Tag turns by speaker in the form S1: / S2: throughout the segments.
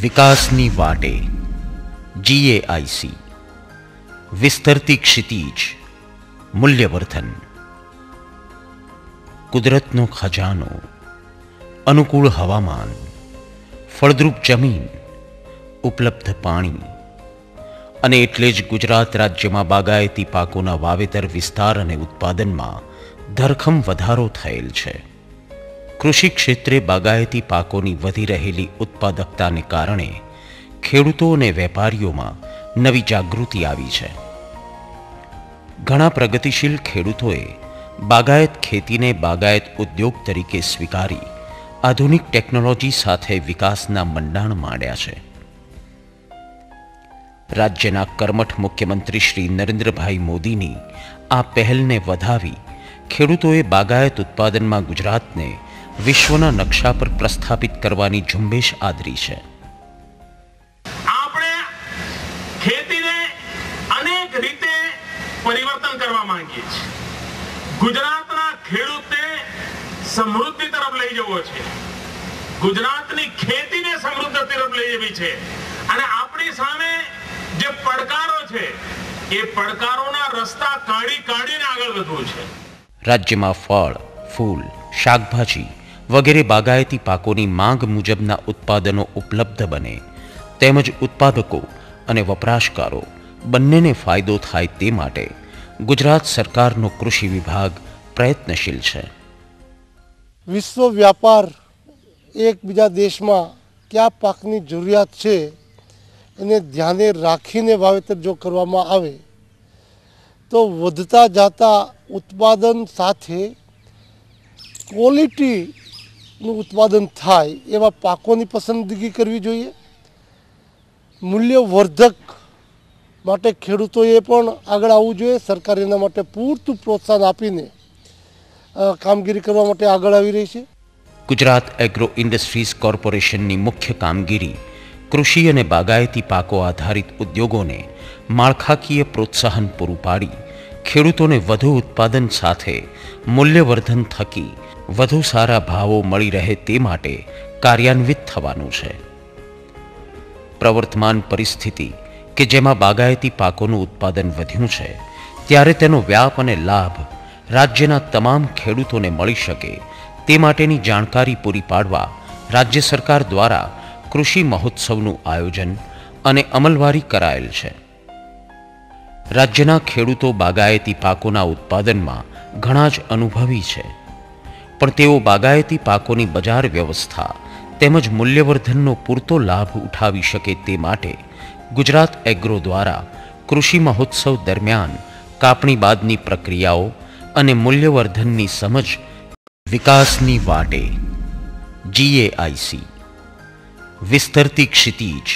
S1: વિકાસની વાટે જીએઆઈસી વિસ્તરતી ક્ષિતિજ મૂલ્યવર્ધન કુદરતનો ખજાનો અનુકૂળ હવામાન ફળદ્રુપ જમીન ઉપલબ્ધ પાણી અને એટલે જ ગુજરાત રાજ્યમાં બાગાયતી પાકોના વાવેતર વિસ્તાર અને ઉત્પાદનમાં ધરખમ વધારો થયેલ છે। કૃષિ ક્ષેત્રે બાગાયતી પાકોની વધી રહેલી ઉત્પાદકતાને કારણે ખેડૂતો અને વેપારીઓમાં નવી જાગૃતિ આવી છે। ઘણા પ્રગતિશીલ ખેડૂતોએ બાગાયત ખેતીને બાગાયત ઉદ્યોગ તરીકે સ્વીકારી આધુનિક ટેકનોલોજી સાથે વિકાસના મંડાણ માંડ્યા છે। રાજ્યના કર્મઠ મુખ્યમંત્રી શ્રી નરેન્દ્રભાઈ મોદીની આ પહેલને વધાવી ખેડૂતોએ બાગાયત ઉત્પાદનમાં ગુજરાતને વિશ્વના નકશા પર પ્રસ્થાપિત કરવાની ઝુંબેશ આદરી છે।
S2: આપણે ખેતીને અનેક રીતે પરિવર્તન કરવા માંગીએ છીએ। ગુજરાતના ખેડૂતને સમૃદ્ધિ તરફ લઈ જવો છે, ગુજરાતની ખેતીને સમૃદ્ધિ તરફ લઈ જવી છે અને આપણી સામે જે પડકારો છે એ પડકારોના રસ્તા કાઢીને આગળ વધવું છે।
S1: રાજ્યમાં ફળ, ફૂલ, શાકભાજી વગેરે બાગાયતી પાકોની માંગ મુજબના ઉત્પાદનો ઉપલબ્ધ બને તેમજ ઉત્પાદકો અને વપરાશકારો બંનેને ફાયદો થાય તે માટે ગુજરાત સરકારનો કૃષિ વિભાગ પ્રયત્નશીલ છે।
S3: વિશ્વ વ્યાપાર એકબીજા દેશમાં કયા પાકની જરૂરિયાત છે એને ધ્યાને રાખીને વાવેતર જો કરવામાં આવે તો વધતા જતા ઉત્પાદન સાથે ક્વોલિટીનું ઉત્પાદન થાય એવા પાકોની પસંદગી કરવી જોઈએ। મૂલ્યવર્ધક માટે ખેડૂતોએ પણ આગળ આવવું જોઈએ। સરકાર એના માટે પૂરતું પ્રોત્સાહન આપીને કામગીરી કરવા માટે આગળ આવી રહી છે।
S1: ગુજરાત એગ્રો ઇન્ડસ્ટ્રીઝ કોર્પોરેશનની મુખ્ય કામગીરી કૃષિ અને બાગાયતી પાકો આધારિત ઉદ્યોગોને માળખાકીય પ્રોત્સાહન પૂરું પાડી ખેડૂતોને વધુ ઉત્પાદન સાથે મૂલ્યવર્ધન થકી વધુ સારા ભાવો મળી રહે તે માટે કાર્યાન્વિત થવાનું છે। પ્રવર્તમાન પરિસ્થિતિ કે જેમાં બાગાયતી પાકોનું ઉત્પાદન વધ્યું છે ત્યારે તેનો વ્યાપ અને લાભ રાજ્યના તમામ ખેડૂતોને મળી શકે તે માટેની જાણકારી પૂરી પાડવા રાજ્ય સરકાર દ્વારા કૃષિ મહોત્સવનું આયોજન અને અમલવારી કરાયેલ છે। રાજ્યના ખેડૂતો બાગાયતી પાકોના ઉત્પાદનમાં ઘણા જ અનુભવી છે, પણ તેઓ બાગાયતી પાકોની બજાર વ્યવસ્થા તેમજ મૂલ્યવર્ધનનો પૂરતો લાભ ઉઠાવી શકે તે માટે ગુજરાત એગ્રો દ્વારા કૃષિ મહોત્સવ દરમિયાન કાપણી બાદની પ્રક્રિયાઓ અને મૂલ્યવર્ધનની સમજ વિકાસની વાટે જીએઆઈસી વિસ્તરતી ક્ષિતિજ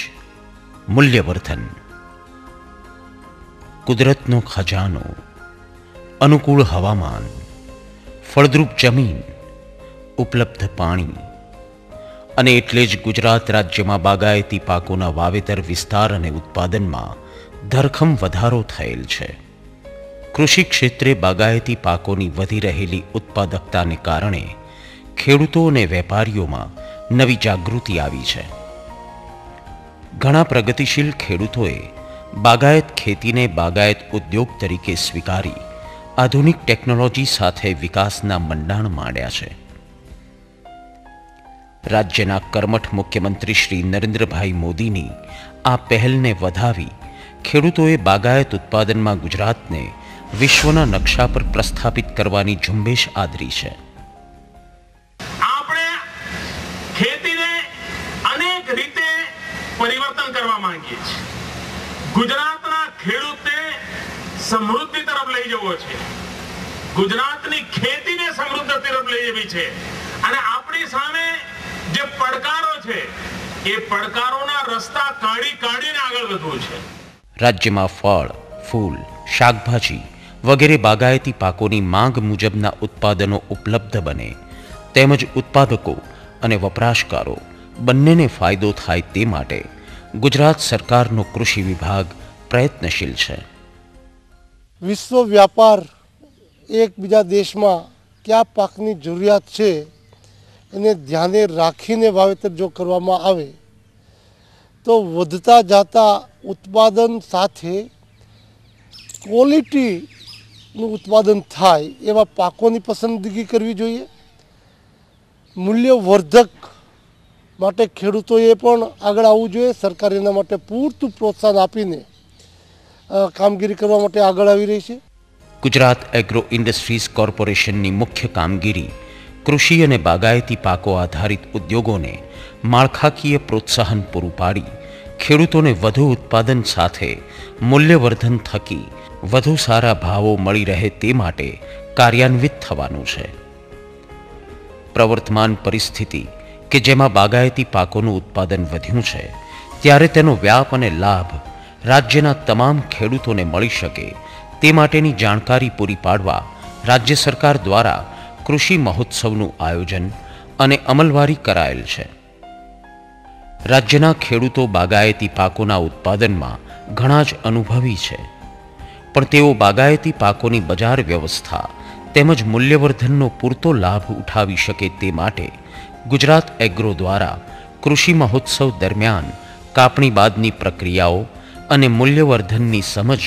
S1: મૂલ્યવર્ધન કુદરતનો ખજાનો અનુકૂળ હવામાન ફળદ્રુપ જમીન ઉપલબ્ધ પાણી અને એટલે જ ગુજરાત રાજ્યમાં બાગાયતી પાકોના વાવેતર વિસ્તાર અને ઉત્પાદનમાં ધરખમ વધારો થયેલ છે। કૃષિ ક્ષેત્રે બાગાયતી પાકોની વધી રહેલી ઉત્પાદકતાને કારણે ખેડૂતો અને વેપારીઓમાં નવી જાગૃતિ આવી છે। ઘણા પ્રગતિશીલ ખેડૂતોએ બાગાયત ખેતીને બાગાયત ઉદ્યોગ તરીકે સ્વીકારી આધુનિક ટેકનોલોજી સાથે વિકાસના મંડાણ માંડ્યા છે। રાજ્યના કર્મઠ મુખ્યમંત્રી શ્રી નરેન્દ્રભાઈ મોદીની આ પહેલને વધાવી ખેડૂતોએ બાગાયત ઉત્પાદનમાં ગુજરાતને વિશ્વના નકશા પર પ્રસ્થાપિત કરવાની ઝુંબેશ આદરી છે।
S2: આપણે ખેતીને અનેક રીતે પરિવર્તન કરવા માંગીએ છીએ। ગુજરાતના ખેડૂતને સમૃદ્ધિ તરફ લઈ જવો છે, ગુજરાતની ખેતીને સમૃદ્ધિ તરફ લઈ જવી છે અને આપણી સામે જે પડકારો છે એ પડકારોના રસ્તા કાઢીને આગળ વધવું છે।
S1: રાજ્યમાં ફળ, ફૂલ, શાકભાજી વગેરે બાગાયતી પાકોની માંગ મુજબના ઉત્પાદનો ઉપલબ્ધ બને તેમજ ઉત્પાદકો અને વપરાશકારો બંનેને ફાયદો થાય તે માટે ગુજરાત સરકારનો કૃષિ વિભાગ પ્રયત્નશીલ છે।
S3: વિશ્વ વ્યાપાર એકબીજા દેશમાં કયા પાકની જરૂરિયાત છે એને ધ્યાને રાખીને વાવેતર જો કરવામાં આવે તો વધતા જતા ઉત્પાદન સાથે ક્વોલિટીનું ઉત્પાદન થાય એવા પાકોની પસંદગી કરવી જોઈએ. મૂલ્યવર્ધક માટે ખેડૂતોએ પણ આગળ આવવું જોઈએ. સરકાર એના માટે પૂરતું પ્રોત્સાહન આપીને કામગીરી કરવા માટે આગળ આવી રહી છે.
S1: ગુજરાત એગ્રો ઇન્ડસ્ટ્રીઝ કોર્પોરેશનની મુખ્ય કામગીરી કૃષિ અને બાગાયતી પાકો આધારિત ઉદ્યોગોને માળખાકીય પ્રોત્સાહન પૂરું પાડી ખેડૂતોને વધુ ઉત્પાદન સાથે મૂલ્યવર્ધન થકી વધુ સારા ભાવો મળી રહે તે માટે કાર્યાન્વિત થવાનું છે. પ્રવર્તમાન પરિસ્થિતિ કે જેમાં બાગાયતી પાકોનું ઉત્પાદન વધ્યું છે ત્યારે તેનો વ્યાપ અને લાભ રાજ્યના તમામ ખેડૂતોને મળી શકે તે માટેની જાણકારી પૂરી પાડવા રાજ્ય સરકાર દ્વારા કૃષિ મહોત્સવનું આયોજન અને અમલવારી કરાયેલ છે. રાજ્યના ખેડૂતો બાગાયતી પાકોના ઉત્પાદનમાં ઘણા જ અનુભવી છે, પણ તેઓ બાગાયતી પાકોની બજાર વ્યવસ્થા તેમજ મૂલ્યવર્ધનનો પૂરતો લાભ ઉઠાવી શકે તે માટે ગુજરાત એગ્રો દ્વારા કૃષિ મહોત્સવ દરમિયાન કાપણી બાદની પ્રક્રિયાઓ અને મૂલ્યવર્ધનની સમજ